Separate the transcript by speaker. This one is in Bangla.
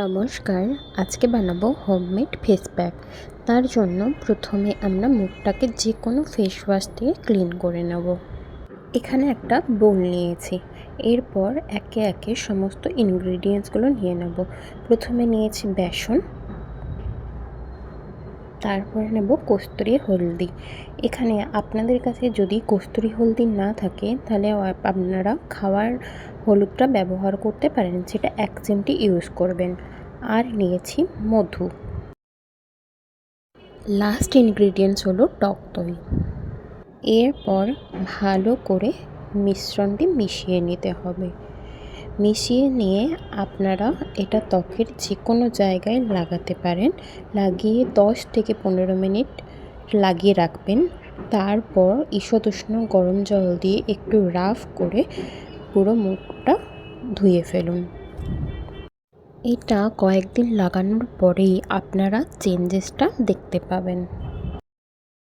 Speaker 1: নমস্কার, আজকে বানাবো হোমমেড ফেস প্যাক। তার জন্য প্রথমে আমরা মুখটাকে যে কোনো ফেস ওয়াশ দিয়ে ক্লিন করে নেব। এখানে একটা বোল নিয়েছি। এরপর একে একে সমস্ত ইনগ্রিডিয়েন্টসগুলো নিয়ে নেব। প্রথমে নিয়েছি বেসন, তারপরে নেব কস্তুরি হলদি। এখানে আপনাদের কাছে যদি কস্তুরি হলদি না থাকে তাহলে আপনারা খাওয়ার হলুদটা ব্যবহার করতে পারেন, সেটা 1 চিমটি ইউজ করবেন। আর নিয়েছি মধু। লাস্ট ইনগ্রিডিয়েন্টস হলো টক দই। এরপর ভালো করে মিশ্রণটি মিশিয়ে নিতে হবে। মিশিয়ে নিয়ে আপনারা এটা ত্বকের যে কোনো জায়গায় লাগাতে পারেন। লাগিয়ে 10 থেকে 15 মিনিট লাগিয়ে রাখবেন। তারপর ঈষৎ উষ্ণ গরম জল দিয়ে একটু রাফ করে পুরো মুখটা ধুয়ে ফেলুন। এটা কয়েকদিন লাগানোর পরেই আপনারা চেঞ্জেসটা দেখতে পাবেন।